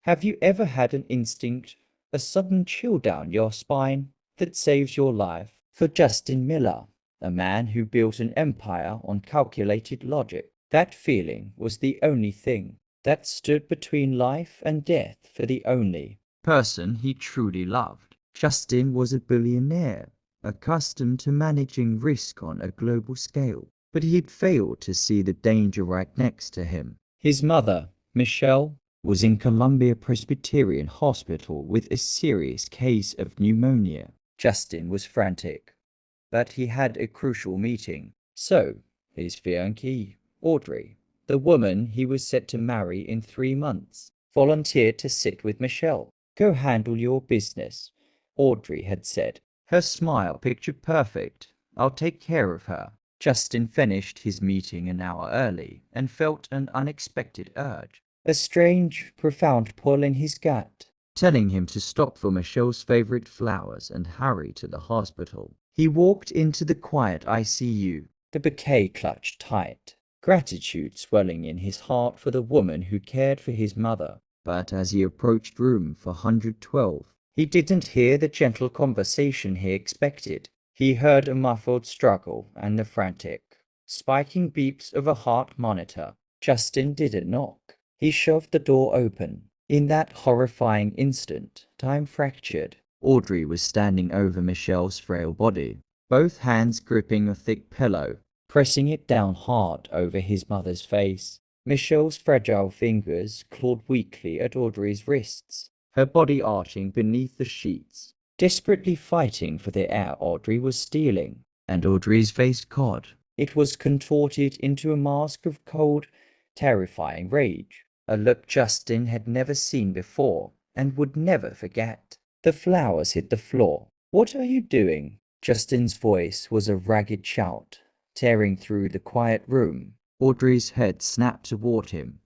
Have you ever had an instinct, a sudden chill down your spine that saves your life? For Justin Miller, a man who built an empire on calculated logic, that feeling was the only thing that stood between life and death for the only person he truly loved. Justin was a billionaire, accustomed to managing risk on a global scale, but he'd failed to see the danger right next to him. His mother, Michelle, was in Columbia Presbyterian Hospital with a serious case of pneumonia. Justin was frantic, but he had a crucial meeting. So, his fiancée, Audrey, the woman he was set to marry in 3 months, volunteered to sit with Michelle. Go handle your business, Audrey had said, her smile picture perfect. I'll take care of her. Justin finished his meeting an hour early and felt an unexpected urge, a strange, profound pull in his gut, telling him to stop for Michelle's favorite flowers and hurry to the hospital. He walked into the quiet ICU, the bouquet clutched tight, gratitude swelling in his heart for the woman who cared for his mother. But as he approached room 412, he didn't hear the gentle conversation he expected. He heard a muffled struggle and the frantic, spiking beeps of a heart monitor. Justin didn't knock. He shoved the door open. In that horrifying instant, time fractured. Audrey was standing over Michelle's frail body, both hands gripping a thick pillow, pressing it down hard over his mother's face. Michelle's fragile fingers clawed weakly at Audrey's wrists, her body arching beneath the sheets, desperately fighting for the air Audrey was stealing. And Audrey's face caught. It was contorted into a mask of cold, terrifying rage, a look Justin had never seen before and would never forget. The flowers hit the floor. What are you doing? Justin's voice was a ragged shout, tearing through the quiet room. Audrey's head snapped toward him,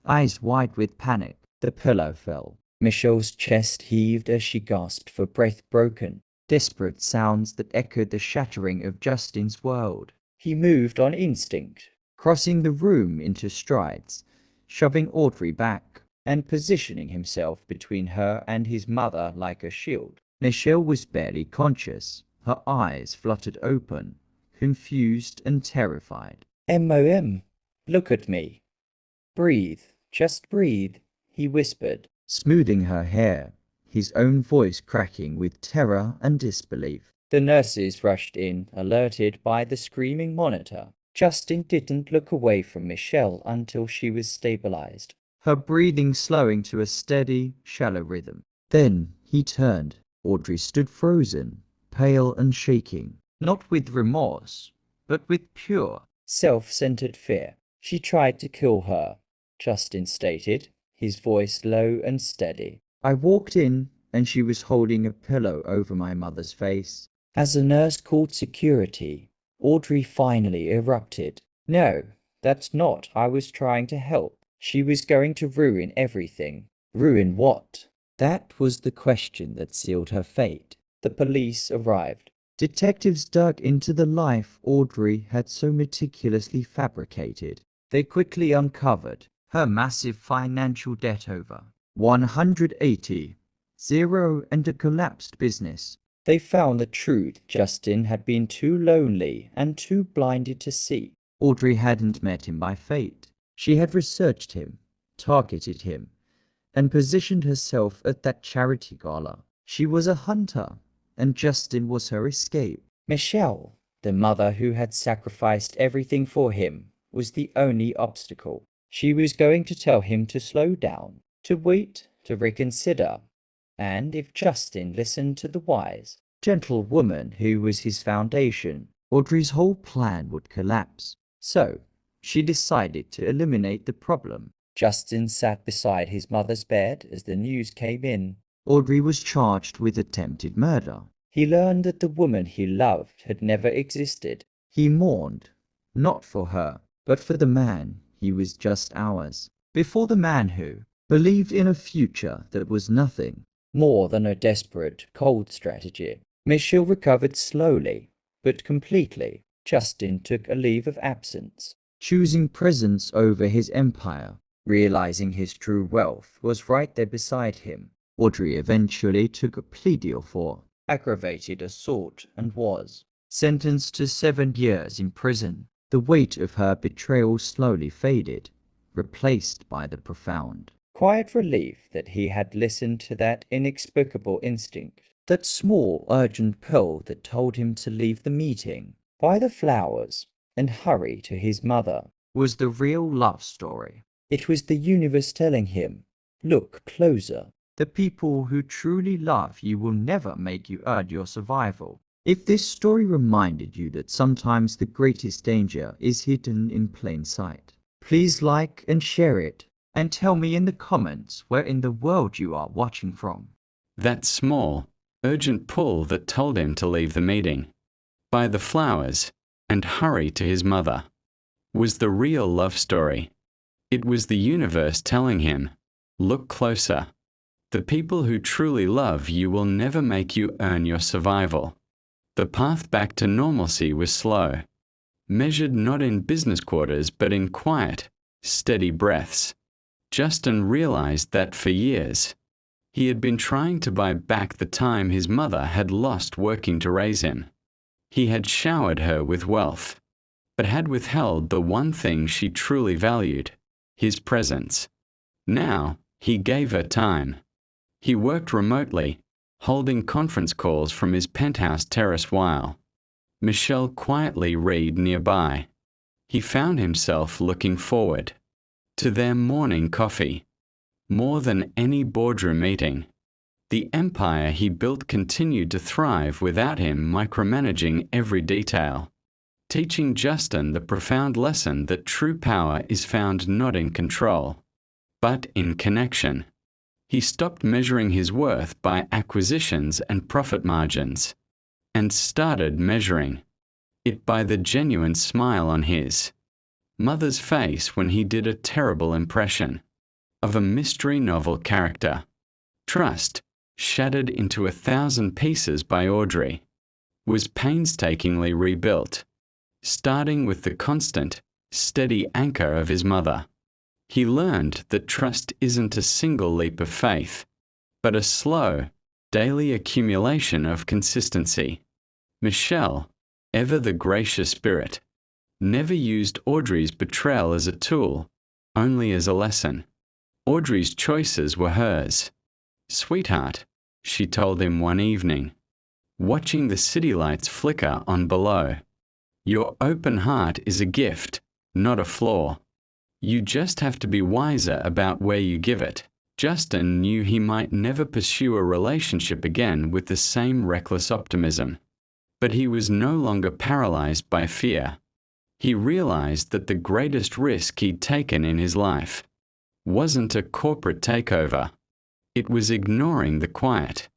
eyes wide with panic. The pillow fell. Michelle's chest heaved as she gasped for breath, broken, desperate sounds that echoed the shattering of Justin's world. He moved on instinct, crossing the room into strides, shoving Audrey back, and positioning himself between her and his mother like a shield. Michelle was barely conscious, her eyes fluttered open, confused and terrified. "Mom, look at me. Breathe, just breathe," he whispered, smoothing her hair, his own voice cracking with terror and disbelief. The nurses rushed in, alerted by the screaming monitor. Justin didn't look away from Michelle until she was stabilized, her breathing slowing to a steady, shallow rhythm. Then he turned. Audrey stood frozen, pale and shaking, not with remorse, but with pure, self-centered fear. She tried to kill her, Justin stated, his voice low and steady. I walked in, and she was holding a pillow over my mother's face. As a nurse called security, Audrey finally erupted. No, that's not. I was trying to help. She was going to ruin everything. Ruin what? That was the question that sealed her fate. The police arrived. Detectives dug into the life Audrey had so meticulously fabricated. They quickly uncovered her massive financial debt, over 180, zero, and a collapsed business. They found the truth Justin had been too lonely and too blinded to see. Audrey hadn't met him by fate. She had researched him, targeted him, and positioned herself at that charity gala. She was a hunter, and Justin was her escape. Michelle, the mother who had sacrificed everything for him, was the only obstacle. She was going to tell him to slow down, to wait, to reconsider. And if Justin listened to the wise, gentle woman who was his foundation, Audrey's whole plan would collapse. So, she decided to eliminate the problem. Justin sat beside his mother's bed as the news came in. Audrey was charged with attempted murder. He learned that the woman he loved had never existed. He mourned, not for her, but for the man he was just hours before, the man who believed in a future that was nothing more than a desperate, cold strategy. Michelle recovered slowly, but completely. Justin took a leave of absence, choosing presence over his empire. Realizing his true wealth was right there beside him, Audrey eventually took a plea deal for aggravated assault and was sentenced to 7 years in prison. The weight of her betrayal slowly faded, replaced by the profound, quiet relief that he had listened to that inexplicable instinct, that small, urgent pull that told him to leave the meeting, buy the flowers, and hurry to his mother, was the real love story. It was the universe telling him, look closer. The people who truly love you will never make you earn your survival. If this story reminded you that sometimes the greatest danger is hidden in plain sight, please like and share it, and tell me in the comments where in the world you are watching from. That small, urgent pull that told him to leave the meeting, buy the flowers, and hurry to his mother, was the real love story. It was the universe telling him, look closer. The people who truly love you will never make you earn your survival. The path back to normalcy was slow, measured not in business quarters but in quiet, steady breaths. Justin realized that for years, he had been trying to buy back the time his mother had lost working to raise him. He had showered her with wealth, but had withheld the one thing she truly valued, his presence. Now, he gave her time. He worked remotely, holding conference calls from his penthouse terrace while Michelle quietly read nearby. He found himself looking forward to their morning coffee more than any boardroom meeting. The empire he built continued to thrive without him micromanaging every detail, teaching Justin the profound lesson that true power is found not in control, but in connection. He stopped measuring his worth by acquisitions and profit margins, and started measuring it by the genuine smile on his mother's face when he did a terrible impression of a mystery novel character. Trust, shattered into 1,000 pieces by Audrey, was painstakingly rebuilt, starting with the constant, steady anchor of his mother. He learned that trust isn't a single leap of faith, but a slow, daily accumulation of consistency. Michelle, ever the gracious spirit, never used Audrey's betrayal as a tool, only as a lesson. Audrey's choices were hers. Sweetheart, she told him one evening, watching the city lights flicker on below, your open heart is a gift, not a flaw. You just have to be wiser about where you give it. Justin knew he might never pursue a relationship again with the same reckless optimism. But he was no longer paralyzed by fear. He realized that the greatest risk he'd taken in his life wasn't a corporate takeover. It was ignoring the quiet,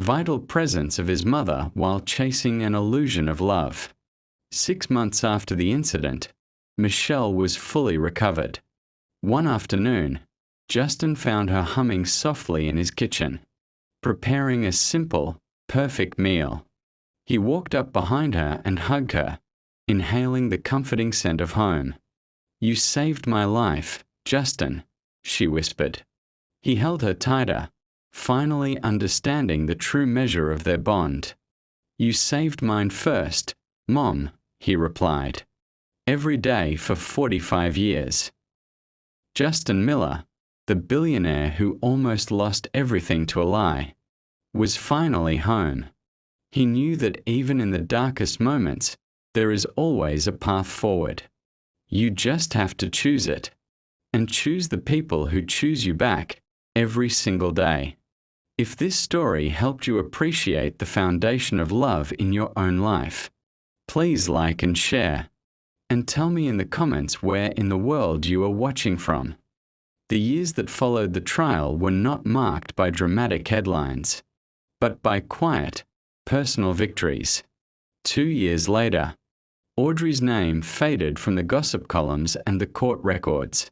vital presence of his mother while chasing an illusion of love. 6 months after the incident, Michelle was fully recovered. One afternoon, Justin found her humming softly in his kitchen, preparing a simple, perfect meal. He walked up behind her and hugged her, inhaling the comforting scent of home. You saved my life, Justin, she whispered. He held her tighter, finally understanding the true measure of their bond. You saved mine first, Mom, he replied. Every day for 45 years. Justin Miller, the billionaire who almost lost everything to a lie, was finally home. He knew that even in the darkest moments, there is always a path forward. You just have to choose it, and choose the people who choose you back every single day. If this story helped you appreciate the foundation of love in your own life, please like and share. And tell me in the comments where in the world you are watching from. The years that followed the trial were not marked by dramatic headlines, but by quiet, personal victories. 2 years later, Audrey's name faded from the gossip columns and the court records,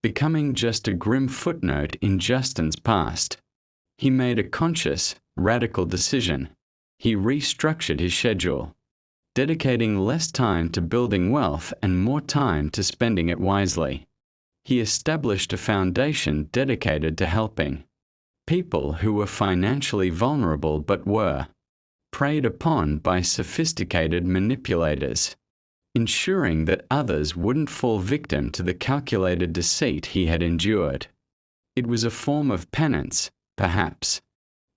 becoming just a grim footnote in Justin's past. He made a conscious, radical decision. He restructured his schedule, dedicating less time to building wealth and more time to spending it wisely. He established a foundation dedicated to helping people who were financially vulnerable but were preyed upon by sophisticated manipulators, ensuring that others wouldn't fall victim to the calculated deceit he had endured. It was a form of penance, perhaps,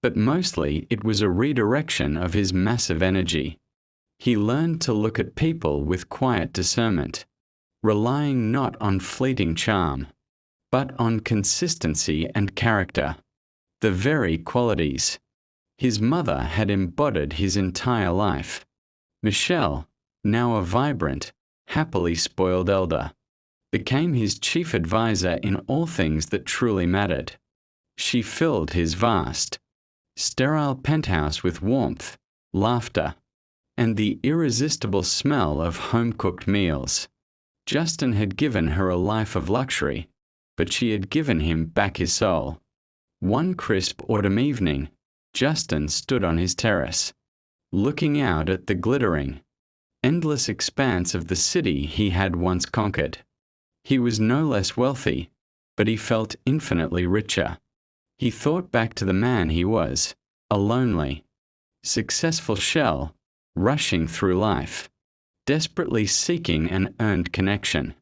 but mostly it was a redirection of his massive energy. He learned to look at people with quiet discernment, relying not on fleeting charm, but on consistency and character, the very qualities his mother had embodied his entire life. Michelle, now a vibrant, happily spoiled elder, became his chief advisor in all things that truly mattered. She filled his vast, sterile penthouse with warmth, laughter, and the irresistible smell of home-cooked meals. Justin had given her a life of luxury, but she had given him back his soul. One crisp autumn evening, Justin stood on his terrace, looking out at the glittering, endless expanse of the city he had once conquered. He was no less wealthy, but he felt infinitely richer. He thought back to the man he was, a lonely, successful shell, rushing through life, desperately seeking an earned connection.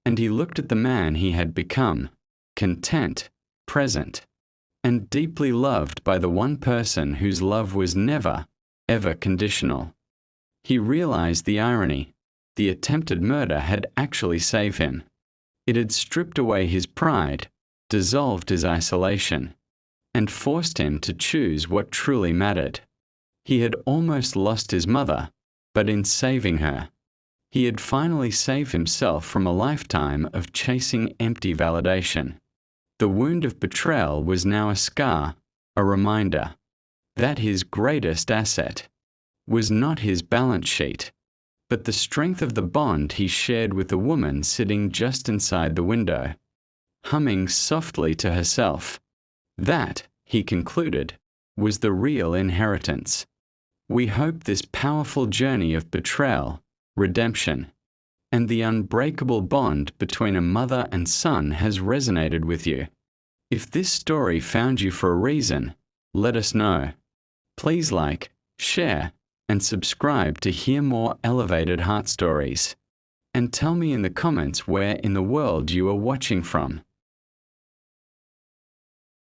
And he looked at the man he had become, content, present, and deeply loved by the one person whose love was never, ever conditional. He realized the irony. The attempted murder had actually saved him. It had stripped away his pride, dissolved his isolation, and forced him to choose what truly mattered. He had almost lost his mother, but in saving her, he had finally saved himself from a lifetime of chasing empty validation. The wound of betrayal was now a scar, a reminder that his greatest asset was not his balance sheet, but the strength of the bond he shared with the woman sitting just inside the window, humming softly to herself. That, he concluded, was the real inheritance. We hope this powerful journey of betrayal, redemption, and the unbreakable bond between a mother and son has resonated with you. If this story found you for a reason, let us know. Please like, share, and subscribe to hear more elevated heart stories. And tell me in the comments where in the world you are watching from.